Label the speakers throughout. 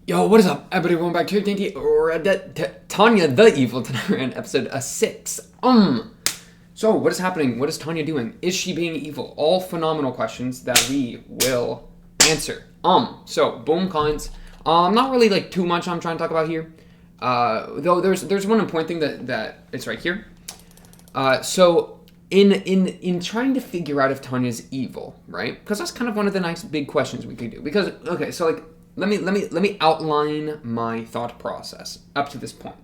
Speaker 1: Yo, what is up, everybody? Welcome back to Tanya the Evil tonight in episode 6. So what is happening? What is Tanya doing? Is she being evil? All phenomenal questions that we will answer. So boom coins. Not really like too much I'm trying to talk about here. Though there's one important thing that it's right here. So in trying to figure out if Tanya's evil, right? Because that's kind of one of the nice big questions we could do. Because okay, so like. Let me outline my thought process up to this point.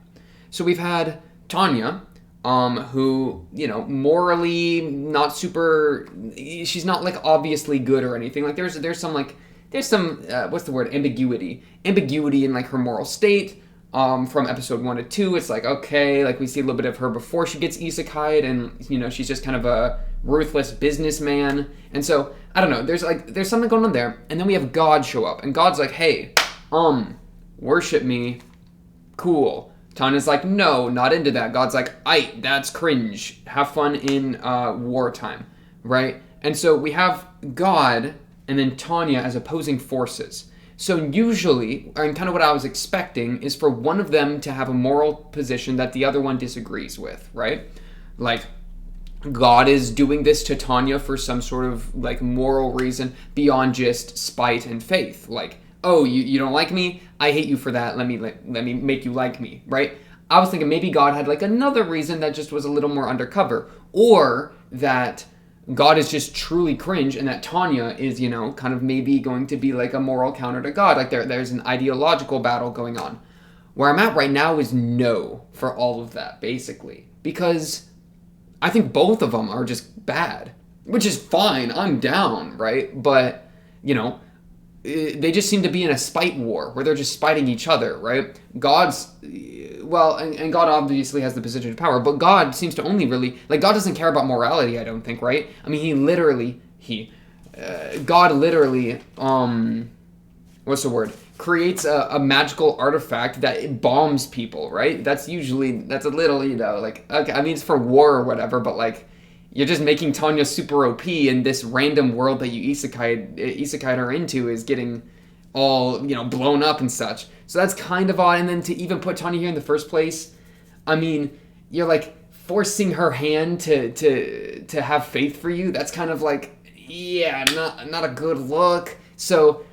Speaker 1: So we've had Tanya, who, you know, morally not super. She's not like obviously good or anything. Like there's some what's the word, ambiguity in like her moral state. From episode 1 to 2, it's like, okay, like we see a little bit of her before she gets isekai'd, and you know she's just kind of a ruthless businessman, and so I don't know. There's something going on there, and then we have God show up, and God's like, hey, worship me, cool. Tanya's like, no, not into that. God's like, that's cringe. Have fun in wartime, right? And so we have God and then Tanya as opposing forces. So usually, and kind of what I was expecting, is for one of them to have a moral position that the other one disagrees with, right? Like, God is doing this to Tanya for some sort of, like, moral reason beyond just spite and faith. Like, oh, you don't like me? I hate you for that. Let me make you like me, right? I was thinking maybe God had, like, another reason that just was a little more undercover. Or that God is just truly cringe, and that Tanya is, you know, kind of maybe going to be like a moral counter to God. Like there's an ideological battle going on. Where I'm at right now is no for all of that, basically. Because I think both of them are just bad. Which is fine, I'm down, right? But, you know, they just seem to be in a spite war where they're just spiting each other, right? And God obviously has the position of power, but God seems to only really, like, God doesn't care about morality, I don't think, right? I mean, God literally, what's the word? Creates a magical artifact that bombs people, right? That's a little, you know, like, okay, I mean, it's for war or whatever, but like, you're just making Tanya super OP, and this random world that you isekai'd her into is getting all, you know, blown up and such. So that's kind of odd. And then to even put Tanya here in the first place, I mean, you're like forcing her hand to have faith for you. That's kind of like, yeah, not a good look. So,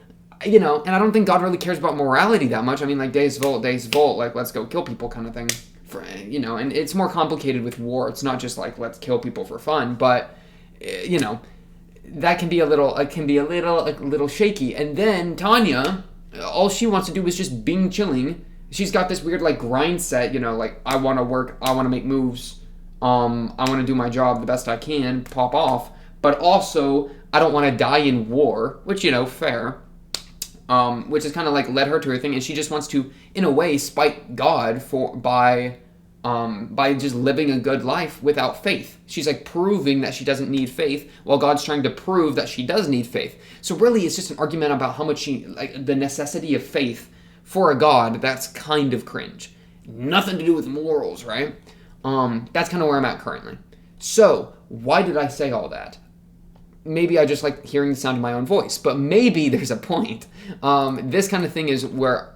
Speaker 1: you know, and I don't think God really cares about morality that much. I mean, like, Deus Vult, like, let's go kill people kind of thing. You know, and it's more complicated with war. It's not just like, let's kill people for fun, but, you know, that can be a little shaky. And then Tanya, all she wants to do is just being chilling. She's got this weird like grind set, you know, like, I want to work, I want to make moves, I want to do my job the best I can, pop off, but also I don't want to die in war, which, you know, fair. Which is kind of like led her to her thing, and she just wants to, in a way, spite God by just living a good life without faith. She's like proving that she doesn't need faith, while God's trying to prove that she does need faith. So really, it's just an argument about how much the necessity of faith for a God. That's kind of cringe. Nothing to do with morals, right? That's kind of where I'm at currently. So why did I say all that? Maybe I just like hearing the sound of my own voice, but maybe there's a point. This kind of thing is where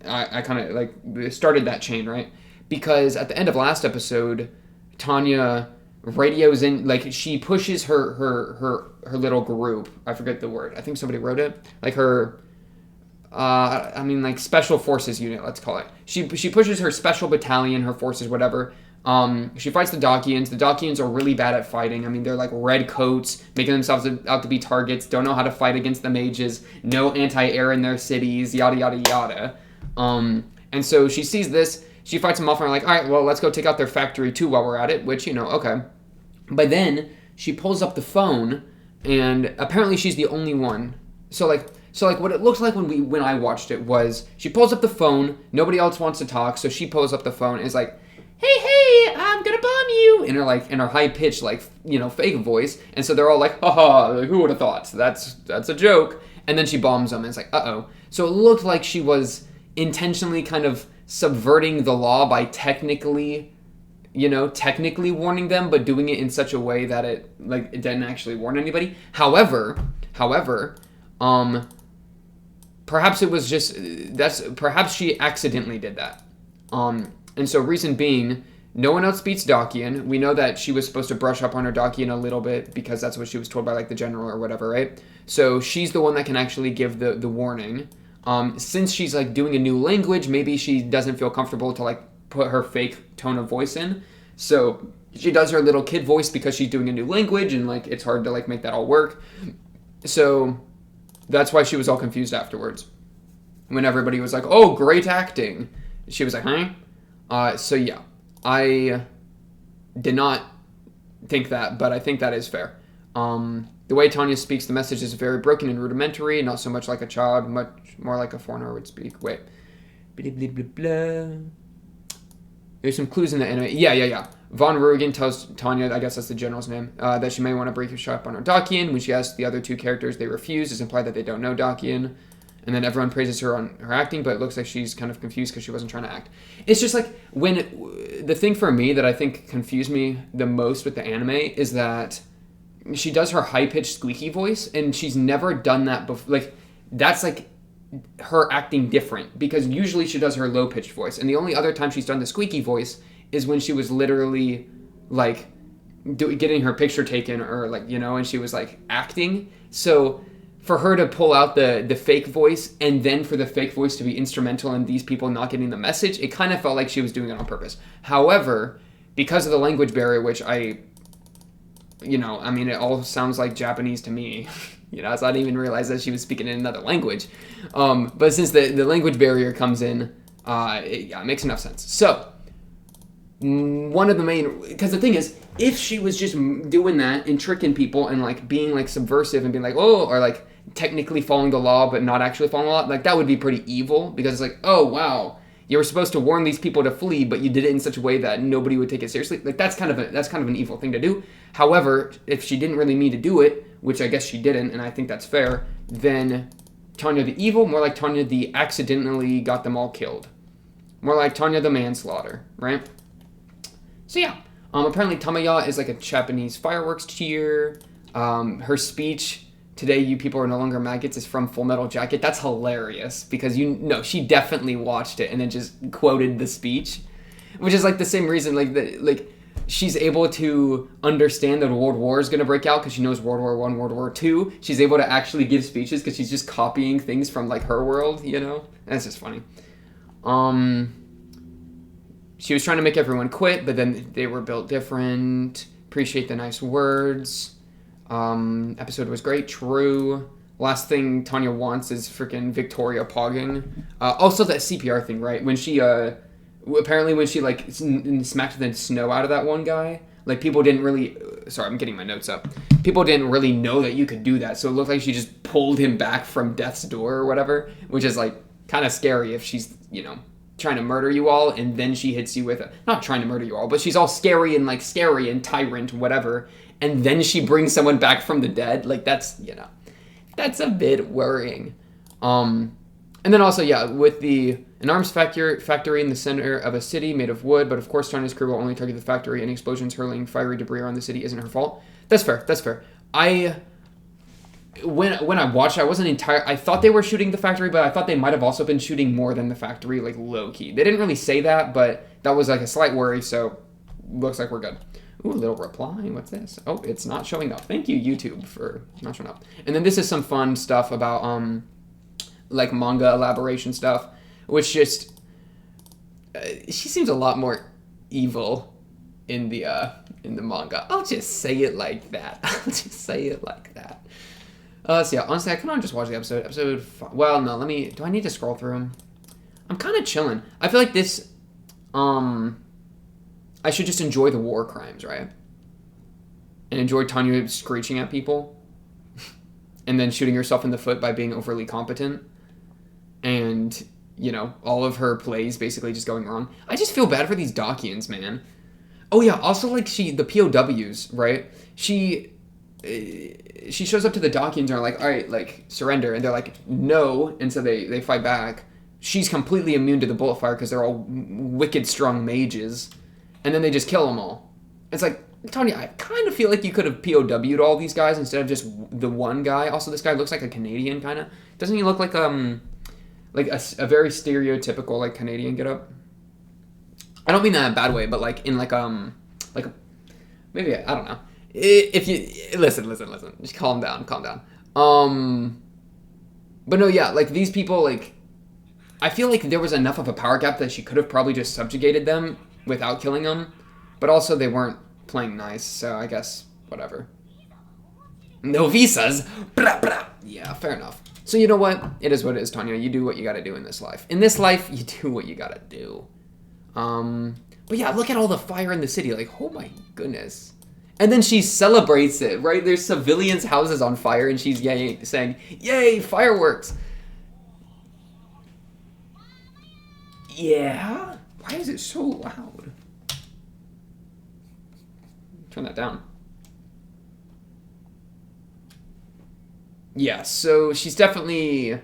Speaker 1: I kind of like started that chain, right? Because at the end of last episode, Tanya radios in, like, she pushes her little group. I forget the word. I think somebody wrote it. Like her, like special forces unit, let's call it. She pushes her special battalion, her forces, whatever. She fights the Dakians. The Dakians are really bad at fighting. I mean, they're like red coats, making themselves out to be targets, don't know how to fight against the mages, no anti-air in their cities, yada, yada, yada. And so she sees this, she fights them off, and we're like, all right, well, let's go take out their factory too while we're at it, which, you know, okay. But then she pulls up the phone, and apparently she's the only one. So what it looks like when I watched it was, she pulls up the phone, nobody else wants to talk, so she pulls up the phone and is like, hey, I'm gonna bomb you, in her high-pitched, like, you know, fake voice, and so they're all like, haha, who would have thought? That's a joke. And then she bombs them, and it's like, uh-oh. So it looked like she was intentionally kind of subverting the law by technically warning them, but doing it in such a way that it didn't actually warn anybody. However, perhaps it was just perhaps she accidentally did that. And so reason being, no one else beats Dakian. We know that she was supposed to brush up on her Dakian a little bit because that's what she was told by like the general or whatever, right? So she's the one that can actually give the warning. Since she's like doing a new language, maybe she doesn't feel comfortable to like put her fake tone of voice in. So she does her little kid voice because she's doing a new language and like it's hard to like make that all work. So that's why she was all confused afterwards. When everybody was like, "Oh, great acting." She was like, "Huh?" So yeah, I did not think that, but I think that is fair. The way Tanya speaks the message is very broken and rudimentary, not so much like a child, much more like a foreigner would speak. Wait. Blah, blah, blah, blah. There's some clues in the anime. Yeah. Von Rugen tells Tanya, I guess that's the general's name, that she may want to break her up on her Dakian. When she asks the other two characters, they refuse. It's implied that they don't know Dakian. And then everyone praises her on her acting, but it looks like she's kind of confused because she wasn't trying to act. It's just like, the thing for me that I think confused me the most with the anime is that she does her high-pitched squeaky voice, and she's never done that before. Like, that's like her acting different, because usually she does her low-pitched voice, and the only other time she's done the squeaky voice is when she was literally, like, getting her picture taken, or, like, you know, and she was, like, acting. So for her to pull out the fake voice, and then for the fake voice to be instrumental in these people not getting the message, it kind of felt like she was doing it on purpose. However, because of the language barrier, which it all sounds like Japanese to me. So I didn't even realize that she was speaking in another language. But since the language barrier comes in, it makes enough sense. So, one of the main... Because the thing is, if she was just doing that and tricking people and, like, being, like, subversive and being like, oh, or, like, technically following the law but not actually following the law, like, that would be pretty evil. Because it's like, oh, wow, you were supposed to warn these people to flee, but you did it in such a way that nobody would take it seriously. Like, that's kind of an evil thing to do. However, if she didn't really mean to do it, which I guess she didn't, and I think that's fair, then Tanya the evil, more like Tanya the accidentally got them all killed. More like Tanya the manslaughter, right? So yeah, apparently Tamaya is like a Japanese fireworks cheer. Her speech, "Today you people are no longer maggots," is from Full Metal Jacket. That's hilarious, because she definitely watched it and then just quoted the speech, which is like the same reason, she's able to understand that a world war is going to break out because she knows World War I, World War II. She's able to actually give speeches because she's just copying things from, like, her world, That's just funny. She was trying to make everyone quit, but then they were built different. Appreciate the nice words. Episode was great. True. Last thing Tanya wants is freaking Victoria pogging. Also that CPR thing, right? When she, apparently when she, like, smacked the snow out of that one guy, like, people didn't really... Sorry, I'm getting my notes up. People didn't really know that you could do that, so it looked like she just pulled him back from death's door or whatever, which is, like, kind of scary if she's, trying to murder you all, and then she hits you with a... Not trying to murder you all, but she's all scary and tyrant, whatever, and then she brings someone back from the dead. Like, that's, that's a bit worrying. And then also, yeah, with an arms factory in the center of a city made of wood, but of course Tanya's crew will only target the factory, and explosions hurling fiery debris around the city isn't her fault. That's fair. When I watched, I thought they were shooting the factory, but I thought they might have also been shooting more than the factory, like, low-key. They didn't really say that, but that was, like, a slight worry, so looks like we're good. Ooh, a little reply. What's this? Oh, it's not showing up. Thank you, YouTube, for not showing up. And then this is some fun stuff about, like, manga elaboration stuff, which just... she seems a lot more evil in the manga. I'll just say it like that. So yeah, honestly, I kind of just watch the episode 5. Well, no, do I need to scroll through them? I'm kind of chilling. I feel like this, I should just enjoy the war crimes, right? And enjoy Tanya screeching at people. And then shooting herself in the foot by being overly competent. And, all of her plays basically just going wrong. I just feel bad for these Dakians, man. Oh yeah, also, like, the POWs, right? She shows up to the Dakians and are like, all right, like, surrender. And they're like, no. And so they fight back. She's completely immune to the bullet fire because they're all wicked strong mages. And then they just kill them all. It's like, Tanya, I kind of feel like you could have POW'd all these guys instead of just the one guy. Also, this guy looks like a Canadian, kind of. Doesn't he look like, like a very stereotypical like Canadian get up. I don't mean that in a bad way, but like in like maybe I don't know. If you listen, just calm down, calm down. But no, yeah, like these people, like I feel like there was enough of a power gap that she could have probably just subjugated them without killing them, but also they weren't playing nice, so I guess whatever. No visas. Blah, blah. Yeah, fair enough. So you know what? It is what it is, Tanya. You do what you gotta do in this life. In this life, you do what you gotta do. But yeah, look at all the fire in the city. Like, oh my goodness. And then she celebrates it, right? There's civilians' houses on fire, and she's saying, "Yay, fireworks!" Yeah. Why is it so loud? Turn that down. Yeah, so she's definitely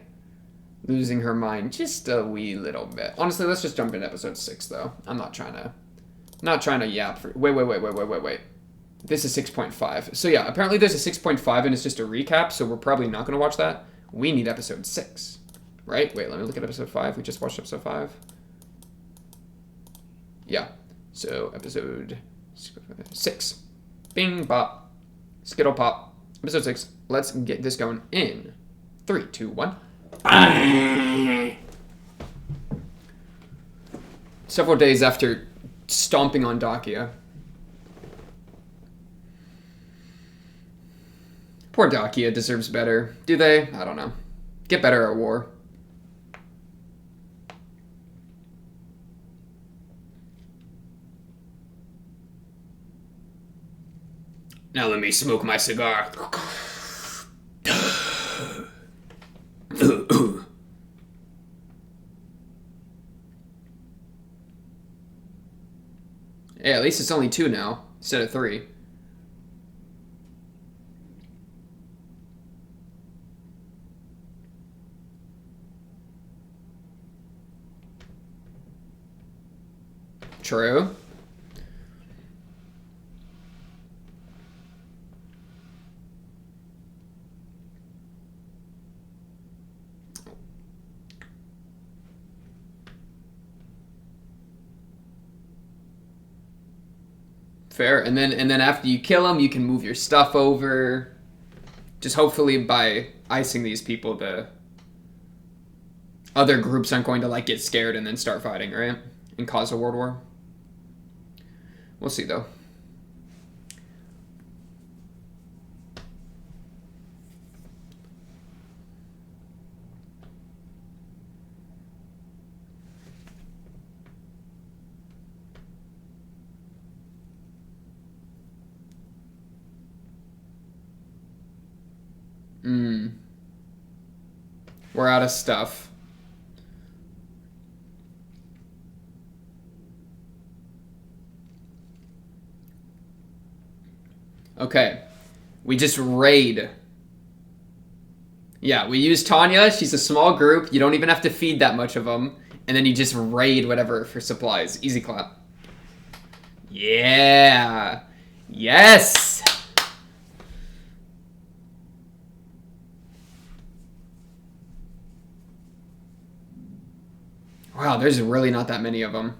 Speaker 1: losing her mind just a wee little bit. Honestly, let's just jump into episode 6, though. I'm not trying to yap for... Wait. This is 6.5. So yeah, apparently there's a 6.5 and it's just a recap, so we're probably not going to watch that. We need episode 6, right? Wait, let me look at episode 5. We just watched episode 5. Yeah, so episode 6. Bing, bop, skittle pop. Episode 6. Let's get this going in 3, 2, 1. Several days after stomping on Dakia. Poor Dakia deserves better. Do they? I don't know. Get better at war. Now let me smoke my cigar. Yeah, at least it's only 2 now, instead of 3. True. Fair. And then after you kill them, you can move your stuff over. Just hopefully by icing these people, the other groups aren't going to like get scared and then start fighting, right? And cause a world war. We'll see though. We're out of stuff. Okay. We just raid. Yeah, we use Tanya. She's a small group. You don't even have to feed that much of them. And then you just raid whatever for supplies. Easy clap. Yeah. Yes. Wow, there's really not that many of them.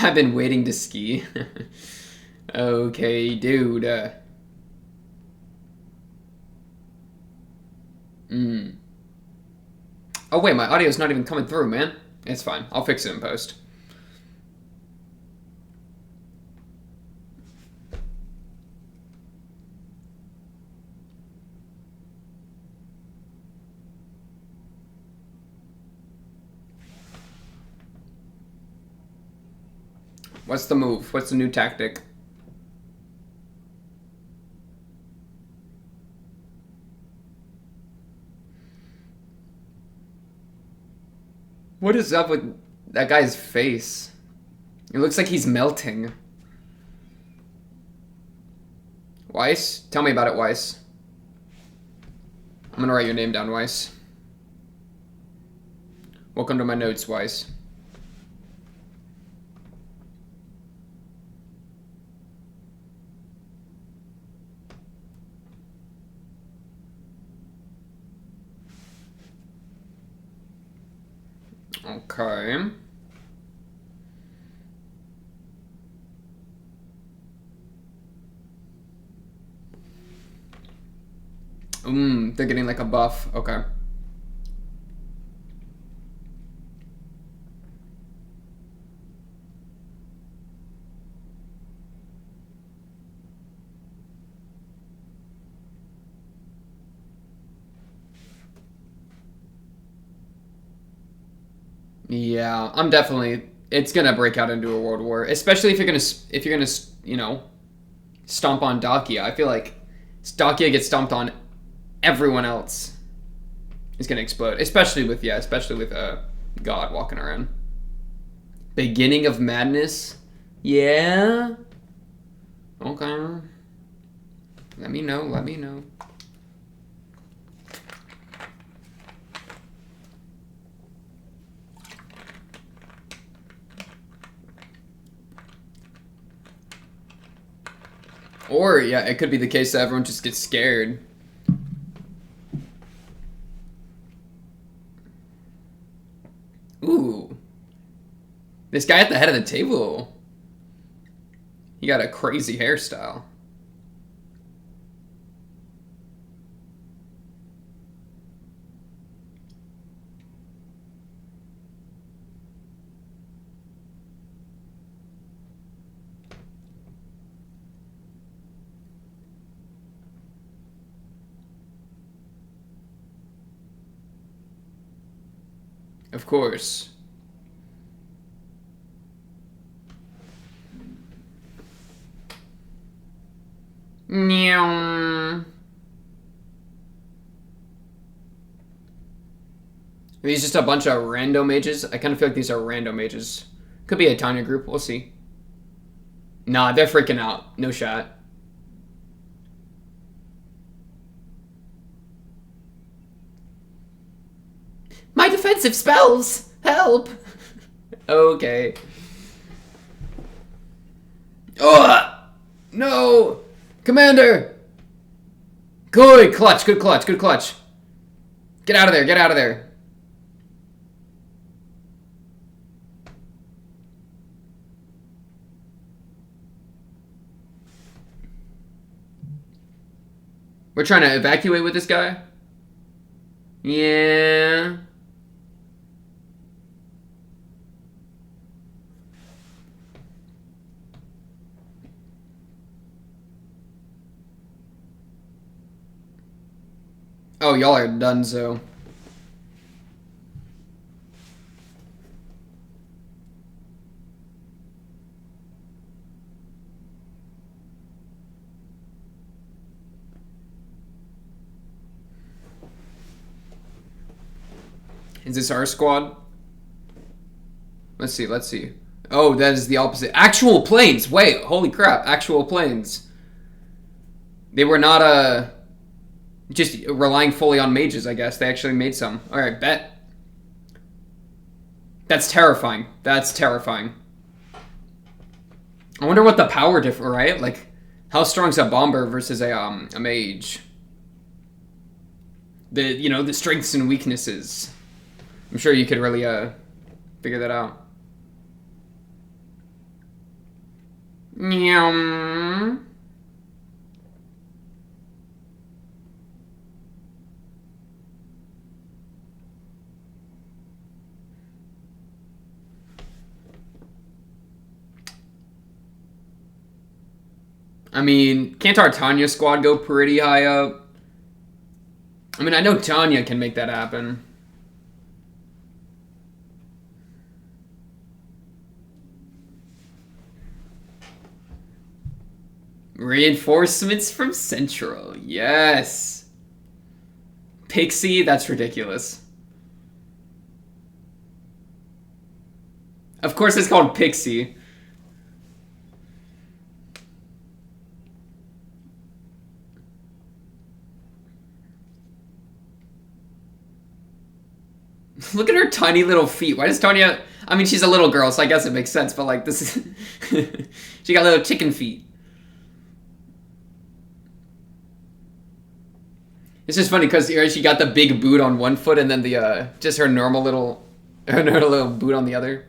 Speaker 1: I've been waiting to ski. Okay, dude. Oh wait, my audio's not even coming through, man. It's fine. I'll fix it in post. What's the move? What's the new tactic? What is up with that guy's face? It looks like he's melting. Weiss? Tell me about it, Weiss. I'm gonna write your name down, Weiss. Welcome to my notes, Weiss. Okay. They're getting like a buff. Okay. Yeah, I'm definitely. It's gonna break out into a world war, especially if you're gonna you know stomp on Dakia. I feel like Dakia gets stomped on, everyone else is gonna explode, especially with God walking around. Beginning of madness. Yeah. Okay. Let me know. Let me know. Or, yeah, it could be the case that everyone just gets scared. Ooh. This guy at the head of the table. He got a crazy hairstyle. Of course. Meow. Are these just a bunch of rando mages? I kind of feel like these are rando mages. Could be a Tanya group. We'll see. Nah, they're freaking out. No shot. My defensive spells! Help! Okay. Oh! No! Commander! Good clutch, good clutch, good clutch. Get out of there, get out of there. We're trying to evacuate with this guy? Yeah. Oh, y'all are donezo. Is this our squad? Let's see, let's see. Oh, that is the opposite. Actual planes! Wait, holy crap, actual planes. They were not, just relying fully on mages, I guess. They actually made some. Alright, bet. That's terrifying. That's terrifying. I wonder what the power difference, right? Like, how strong's a bomber versus a mage? The strengths and weaknesses. I'm sure you could really, figure that out. Meow. I mean, can't our Tanya squad go pretty high up? I mean, I know Tanya can make that happen. Reinforcements from Central. Yes. Pixie, that's ridiculous. Of course it's called Pixie. Look at her tiny little feet. Why does Tanya... I mean, she's a little girl, so I guess it makes sense, but like, this is... She got little chicken feet. It's just funny because she got the big boot on one foot and then the just her normal little And a little boot on the other.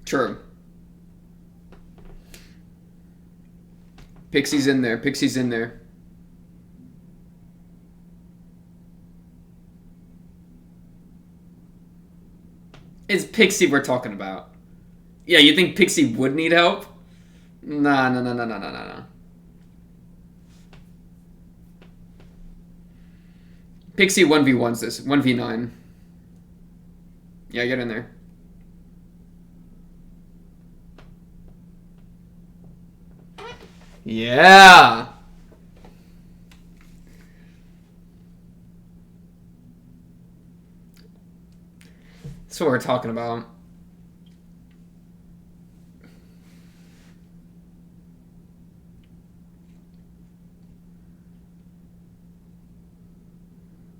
Speaker 1: True. Pixie's in there. Pixie's in there. It's Pixie we're talking about. Yeah, you think Pixie would need help? Nah, no, no, no, no, no, no, no. Pixie 1v1s this. 1v9. Yeah, get in there. Yeah! That's what we're talking about.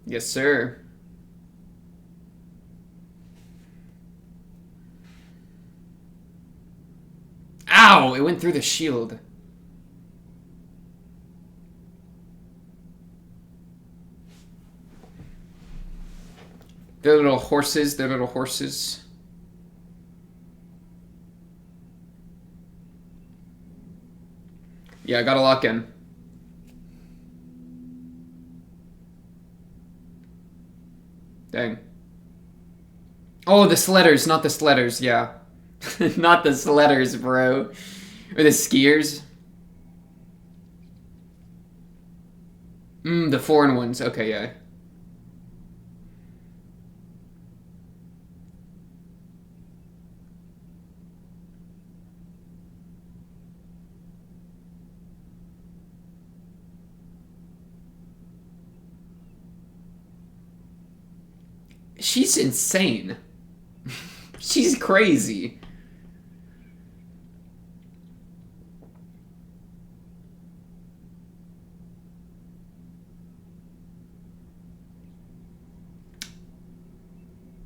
Speaker 1: Yes, sir. Ow! It went through the shield. They're little horses. They're little horses. Yeah, I gotta lock in. Dang. Oh, the sledders, not the sledders, yeah. Not the sledders, bro. Or the skiers. The foreign ones. Okay, yeah. She's insane. She's crazy.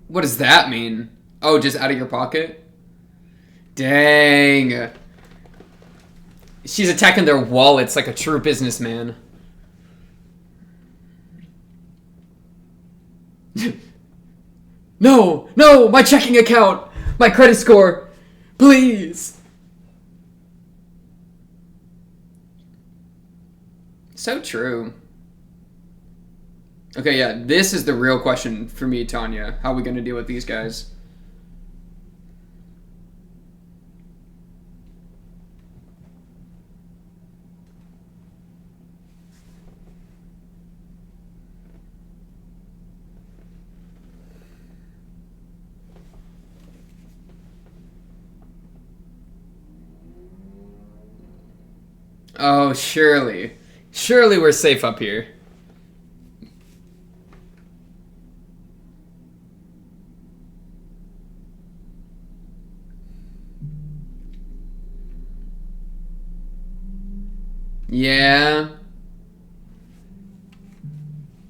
Speaker 1: What does that mean? Oh, just out of your pocket? Dang. She's attacking their wallets like a true businessman. No! No! My checking account! My credit score! Please! So true. Okay, yeah, this is the real question for me, Tanya. How are we gonna deal with these guys? Oh, surely. Surely we're safe up here. Yeah.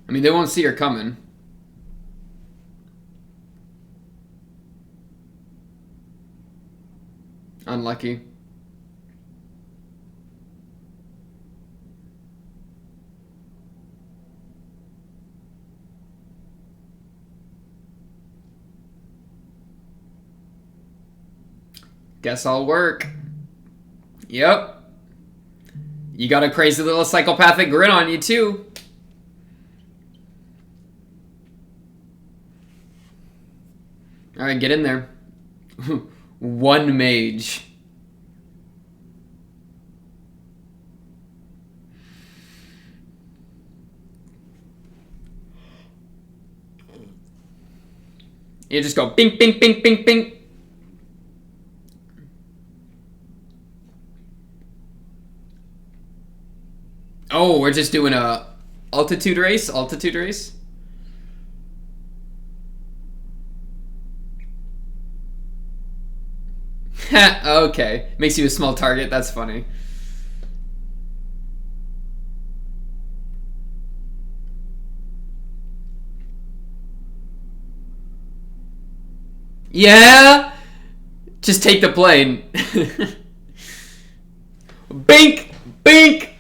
Speaker 1: I mean, they won't see her coming. Unlucky. Guess I'll work. Yep. You got a crazy little psychopathic grin on you, too. Alright, get in there. One mage. You just go bing, bing, bing, bing, bing. Oh, we're just doing a altitude race? Altitude race? Okay. Makes you a small target. That's funny. Yeah? Just take the plane. Bink! Bink!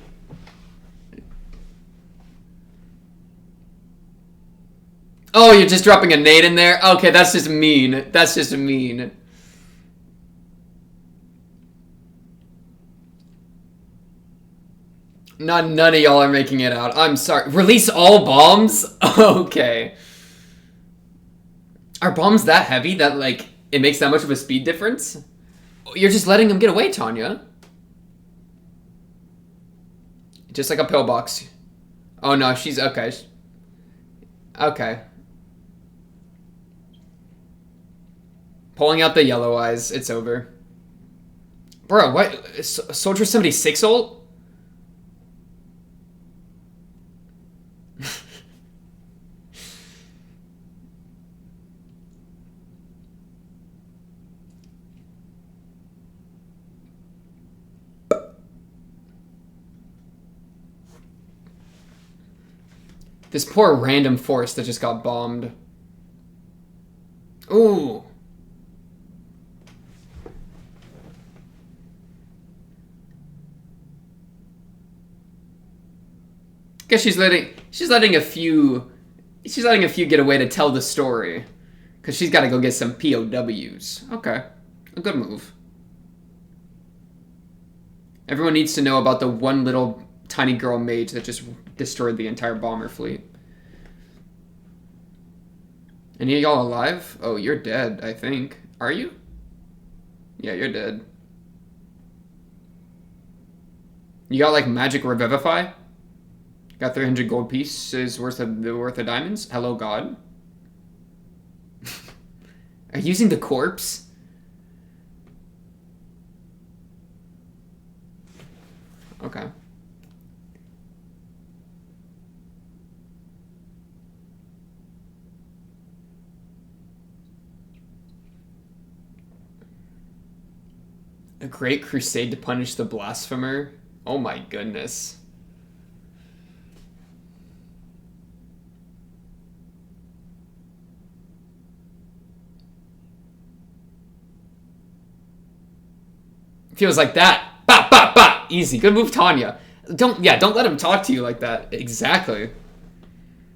Speaker 1: Oh, you're just dropping a nade in there? Okay, that's just mean. That's just mean. None of y'all are making it out. I'm sorry. Release all bombs? Okay. Are bombs that heavy that, like, it makes that much of a speed difference? You're just letting them get away, Tanya. Just like a pillbox. Oh no, she's okay. Okay. Pulling out the yellow eyes. It's over. Bro, what? Soldier 76 ult? This poor random force that just got bombed. Ooh. Guess she's letting a few get away to tell the story. Cause she's gotta go get some POWs. Okay. A good move. Everyone needs to know about the one little tiny girl mage that just destroyed the entire bomber fleet. Any of y'all alive? Oh, you're dead, I think. Are you? Yeah, you're dead. You got like magic revivify? Got 300 gold pieces worth of diamonds? Hello, God. Are you using the corpse? Okay. A great crusade to punish the blasphemer? Oh my goodness. Feels like that. Ba ba ba. Easy. Good move, Tanya. Don't let him talk to you like that. Exactly.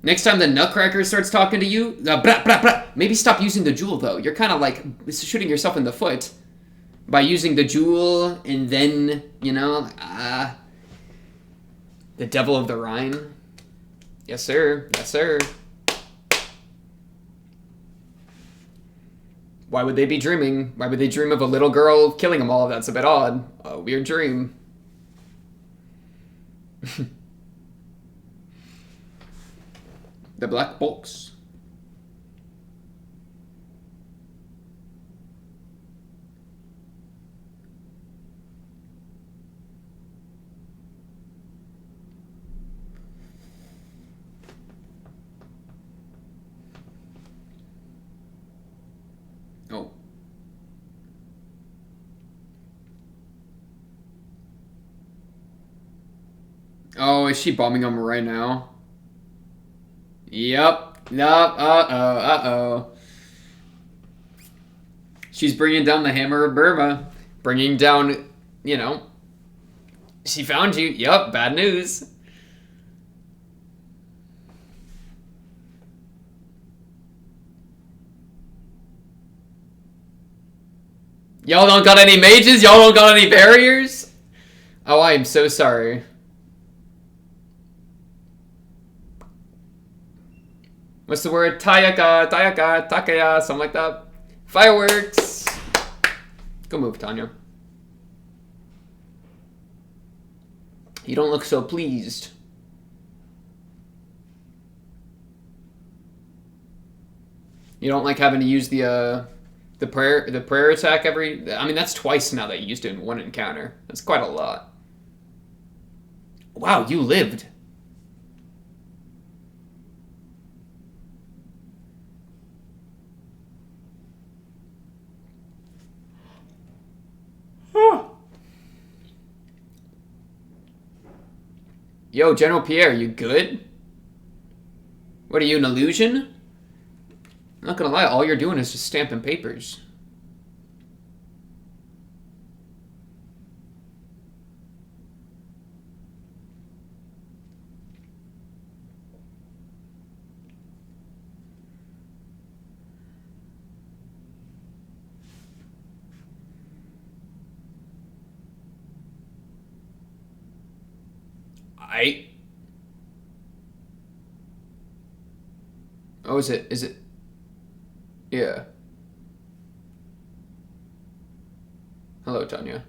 Speaker 1: Next time the Nutcracker starts talking to you, blah, blah, blah. Maybe stop using the jewel though. You're kind of like shooting yourself in the foot by using the jewel and then, you know, the devil of the Rhine. Yes, sir. Yes, sir. Why would they be dreaming? Why would they dream of a little girl killing them all? That's a bit odd. A weird dream. The black box. Oh. Oh, is she bombing them right now? Yep. Yup. Uh-oh. Uh-oh. She's bringing down the hammer of Burma. Bringing down, you know. She found you. Yup. Bad news. Y'all don't got any mages? Y'all don't got any barriers? Oh, I am so sorry. What's the word? Tayaka, takaya, something like that. Fireworks. Go move, Tanya. You don't look so pleased. You don't like having to use the prayer attack every. I mean, that's twice now that you used it in one encounter. That's quite a lot. Wow, you lived. Yo, General Pierre, you good? What are you, an illusion? I'm not gonna lie, all you're doing is just stamping papers. Oh, is it? Is it? Yeah. Hello, Tanya.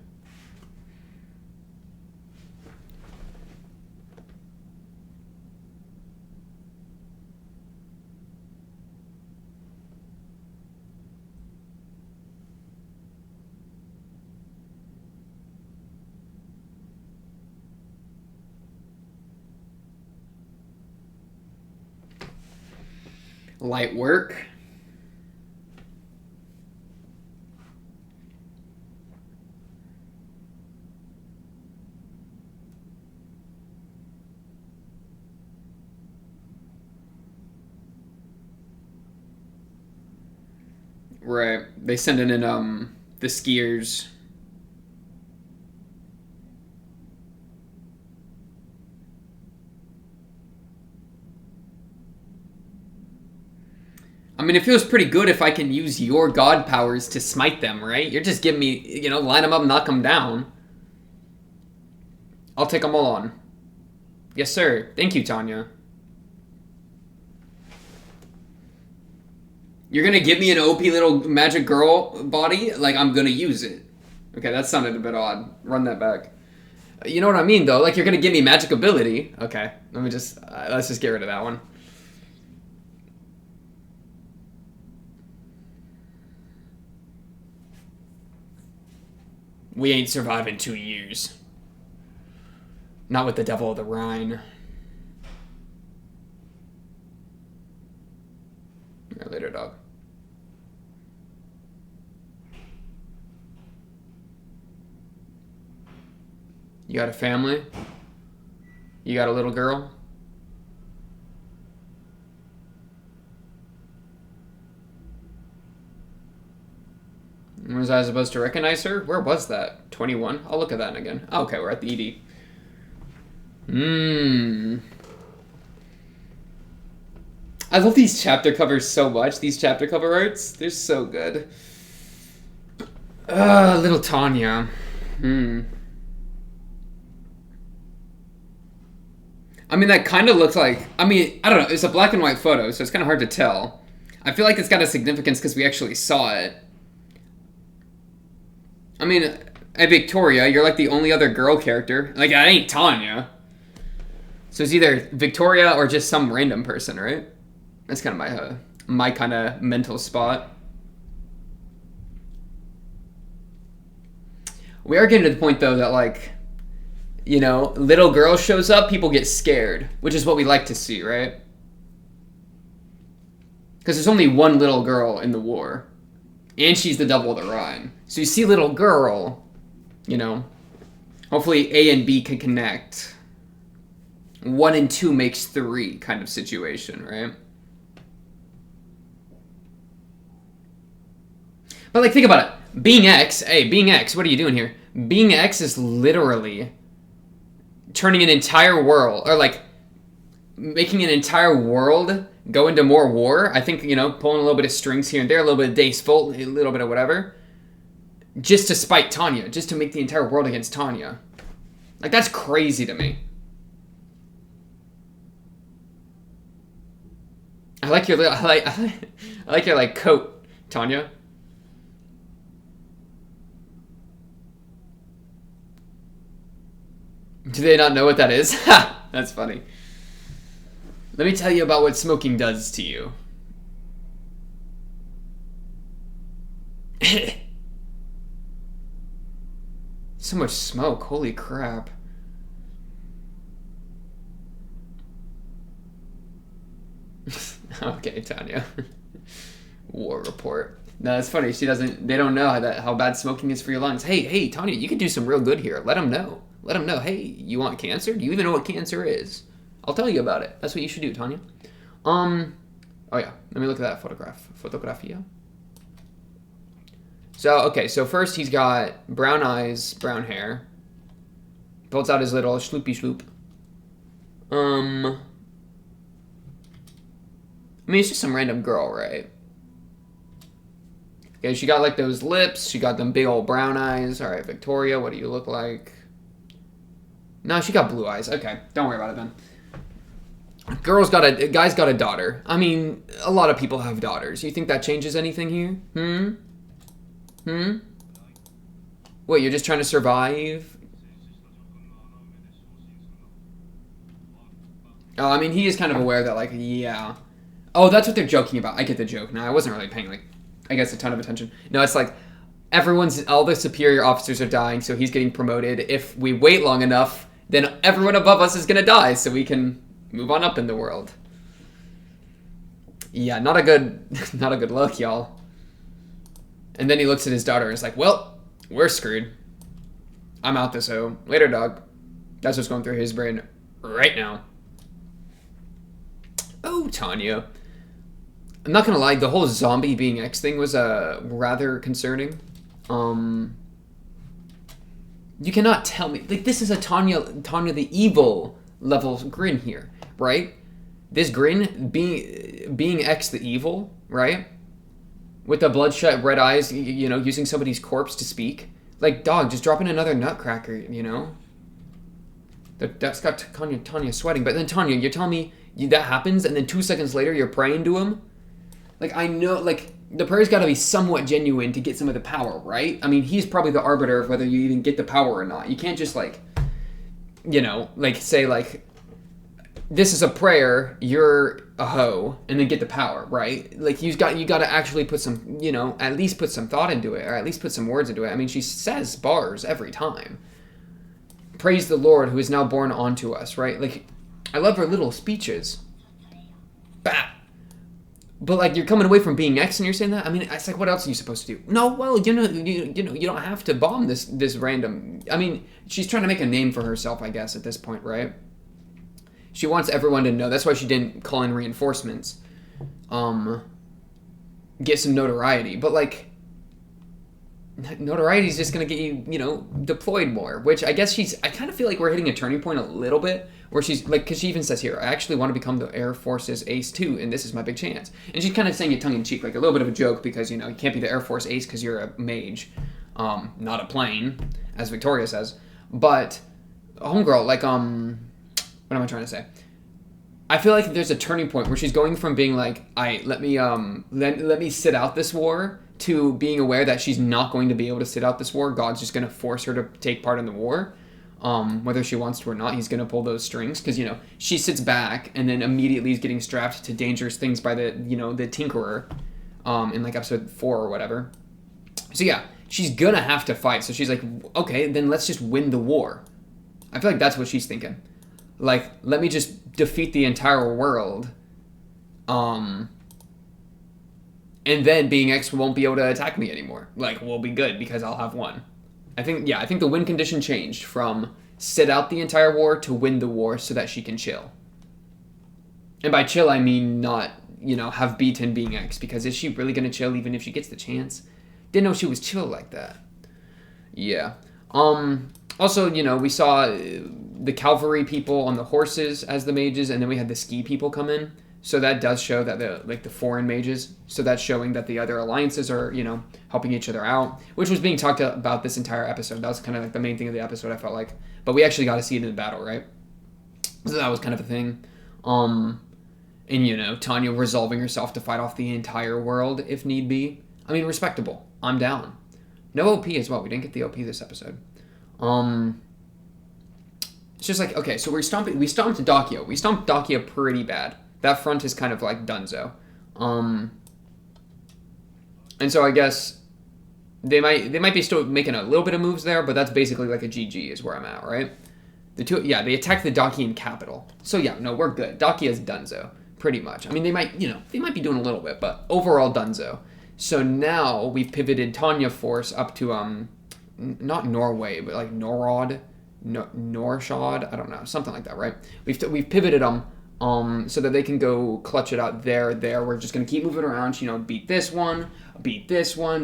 Speaker 1: Light work. Right. They send in the skiers. I mean, it feels pretty good if I can use your god powers to smite them, right? You're just giving me, line them up, knock them down. I'll take them all on. Yes, sir. Thank you, Tanya. You're gonna give me an OP little magic girl body? Like, I'm gonna use it. Okay, that sounded a bit odd. Run that back. You know what I mean, though? Like, you're gonna give me magic ability. Okay, let's just get rid of that one. We ain't surviving 2 years. Not with the Devil of the Rhine. Right, later, dog. You got a family? You got a little girl? Was I supposed to recognize her? Where was that? 21? I'll look at that again. Oh, okay, we're at the ED. I love these chapter covers so much. These chapter cover arts. They're so good. Little Tanya. I mean, that kind of looks like... I mean, I don't know. It's a black and white photo, so it's kind of hard to tell. I feel like it's got a significance because we actually saw it. I mean, at Victoria, you're like the only other girl character. Like, I ain't Tanya. So it's either Victoria or just some random person, right? That's kind of my kind of mental spot. We are getting to the point, though, that, like, little girl shows up, people get scared, which is what we like to see, right? Because there's only one little girl in the war. And she's the Devil of the Rhine. So you see little girl, hopefully A and B can connect. 1 and 2 makes 3 kind of situation, right? But, like, think about it. Being X, what are you doing here? Being X is literally turning an entire world, or, like, making an entire world go into more war. I think, pulling a little bit of strings here and there, a little bit of Dace Volt, a little bit of whatever. Just to spite Tanya. Just to make the entire world against Tanya. Like, that's crazy to me. I like your like coat, Tanya. Do they not know what that is? Ha! That's funny. Let me tell you about what smoking does to you. So much smoke, holy crap. Okay, Tanya. War report. No, it's funny. They don't know how bad smoking is for your lungs. Hey, Tanya, you could do some real good here. Let them know. Let them know, hey, you want cancer? Do you even know what cancer is? I'll tell you about it. That's what you should do, Tanya. Oh yeah, let me look at that photograph. Fotografia. So, okay, so first he's got brown eyes, brown hair. Pulls out his little shloopy shloop. I mean, it's just some random girl, right? Okay, she got like those lips. She got them big old brown eyes. All right, Victoria, what do you look like? No, she got blue eyes. Okay, don't worry about it then. Guy's got a daughter. I mean, a lot of people have daughters. You think that changes anything here? What, you're just trying to survive? Oh, I mean, he is kind of aware that, like, yeah. Oh, that's what they're joking about. I get the joke. Now, I wasn't really paying, like, I guess a ton of attention. No, it's like, all the superior officers are dying, so he's getting promoted. If we wait long enough, then everyone above us is going to die, so we can move on up in the world. Yeah, not a good look, y'all. And then he looks at his daughter and is like, well, we're screwed. I'm out this hoe. Later, dog. That's what's going through his brain right now. Oh, Tanya. I'm not gonna lie, the whole zombie being X thing was rather concerning. You cannot tell me, like, this is a Tanya the evil level grin here, right? This grin being X the evil, right? With the bloodshot red eyes, you know, using somebody's corpse to speak. Like, dog, just drop in another nutcracker, you know? That's got Tanya sweating. But then, Tanya, you're telling me that happens, and then 2 seconds later, you're praying to him? Like, I know, like, the prayer's got to be somewhat genuine to get some of the power, right? I mean, he's probably the arbiter of whether you even get the power or not. You can't just, like, you know, like, say, like, this is a prayer, you're a hoe, and then get the power, right? Like, you got to actually put some, you know, at least put some thought into it, or at least put some words into it. I mean, she says bars every time. Praise the Lord who is now born onto us, right? Like, I love her little speeches. Bah! But, like, you're coming away from being X and you're saying that? I mean, it's like, what else are you supposed to do? No, well, you don't have to bomb this random... I mean, she's trying to make a name for herself, I guess, at this point, right? She wants everyone to know. That's why she didn't call in reinforcements. Get some notoriety. But, like, notoriety is just going to get you, you know, deployed more. Which I guess I kind of feel like we're hitting a turning point a little bit. Where she's, like, because she even says here, I actually want to become the Air Force's ace too, and this is my big chance. And she's kind of saying it tongue-in-cheek, like a little bit of a joke, because, you know, you can't be the Air Force ace because you're a mage, not a plane, as Victoria says. But, homegirl, like, what am I trying to say? I feel like there's a turning point where she's going from being like, let me sit out this war, to being aware that she's not going to be able to sit out this war. God's just going to force her to take part in the war. Whether she wants to or not, he's going to pull those strings. Because, you know, she sits back and then immediately is getting strapped to dangerous things by the Tinkerer in, like, episode 4 or whatever. So, yeah, she's going to have to fight. So she's like, okay, then let's just win the war. I feel like that's what she's thinking. Like, let me just defeat the entire world. And then being X won't be able to attack me anymore. Like, we'll be good because I'll have won. I think the win condition changed from sit out the entire war to win the war so that she can chill. And by chill, I mean not, you know, have beaten being X, because is she really going to chill even if she gets the chance? Didn't know she was chill like that. Yeah. Also, you know, we saw the cavalry people on the horses as the mages, and then we had the ski people come in. So that does show that the foreign mages, so that's showing that the other alliances are, you know, helping each other out, which was being talked about this entire episode. That was kind of like the main thing of the episode, I felt like. But we actually got to see it in the battle, right? So that was kind of a thing. And, you know, Tanya resolving herself to fight off the entire world if need be. I mean, respectable. I'm down. No OP as well. We didn't get the OP this episode. It's just like, okay, so we stomped Dakia. We stomped Dakia pretty bad. That front is kind of like donezo. And so I guess they might be still making a little bit of moves there, but that's basically like a GG is where I'm at, right? They attacked the Dakian capital. So yeah, no, we're good. Dakia is donezo, pretty much. I mean, they might be doing a little bit, but overall donezo. So now we've pivoted Tanya force up to not Norway, but like Norod, Norshad. I don't know, something like that, right? We've pivoted them so that they can go clutch it out there. We're just gonna keep moving around. Beat this one,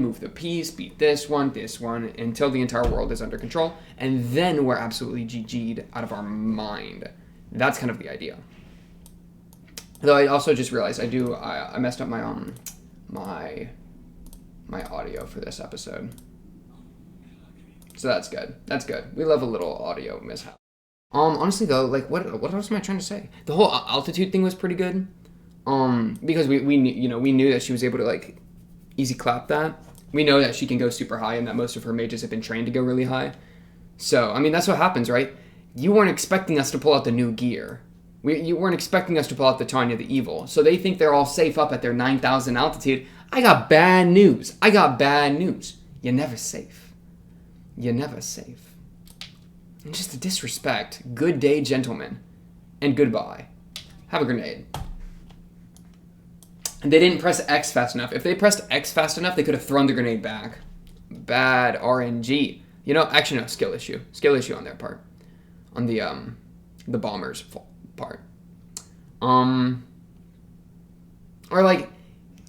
Speaker 1: move the piece, beat this one, until the entire world is under control, and then we're absolutely GG'd out of our mind. That's kind of the idea. Though I also just realized I messed up my my audio for this episode. So that's good. That's good. We love a little audio mishap. Honestly though, like what else am I trying to say? The whole altitude thing was pretty good. Because we knew that she was able to like easy clap that. We know that she can go super high and that most of her mages have been trained to go really high. So, I mean, that's what happens, right? You weren't expecting us to pull out the new gear. You weren't expecting us to pull out the Tanya the Evil. So they think they're all safe up at their 9,000 altitude. I got bad news. You're never safe. And just a disrespect. Good day, gentlemen. And goodbye. Have a grenade. And they didn't press X fast enough. If they pressed X fast enough, they could have thrown the grenade back. Bad RNG. Actually no, skill issue. Skill issue on their part. On the bombers part. Or like,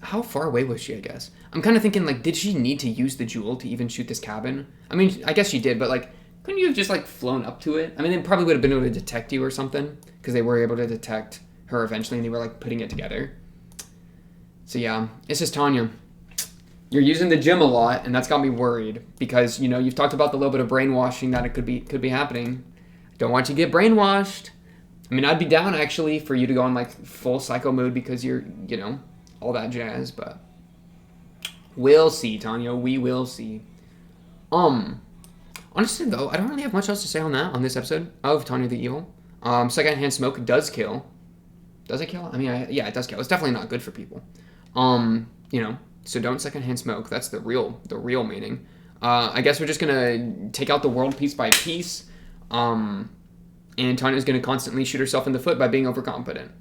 Speaker 1: how far away was she, I guess? I'm kind of thinking, like, did she need to use the jewel to even shoot this cabin? I mean, I guess she did, but, like, couldn't you have just, like, flown up to it? I mean, they probably would have been able to detect you or something, because they were able to detect her eventually, and they were, like, putting it together. So, yeah, it's just Tanya. You're using the gym a lot, and that's got me worried, because, you've talked about the little bit of brainwashing that it could be happening. Don't want you to get brainwashed. I mean, I'd be down, actually, for you to go on, like, full psycho mode because you're, all that jazz, but we'll see, Tanya. We will see. Honestly, though, I don't really have much else to say on this episode of Tanya the Evil. Secondhand smoke does kill. Does it kill? I mean, yeah, it does kill. It's definitely not good for people. So don't secondhand smoke. That's the real meaning. I guess we're just gonna take out the world piece by piece. And Tanya's gonna constantly shoot herself in the foot by being overconfident.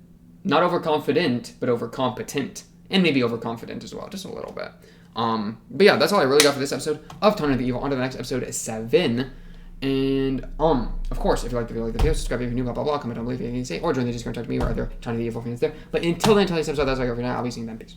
Speaker 1: Not overconfident, but overcompetent. And maybe overconfident as well, just a little bit. But yeah, that's all I really got for this episode of Tanya the Evil. On to the next episode, 7. And, of course, if you like the video, subscribe if you're new, blah, blah, blah, comment down below if you have anything to say, or join the Discord, talk to me or other Tanya the Evil fans there. But until then, until next episode, that's all I got for now. I'll be seeing you then. Peace.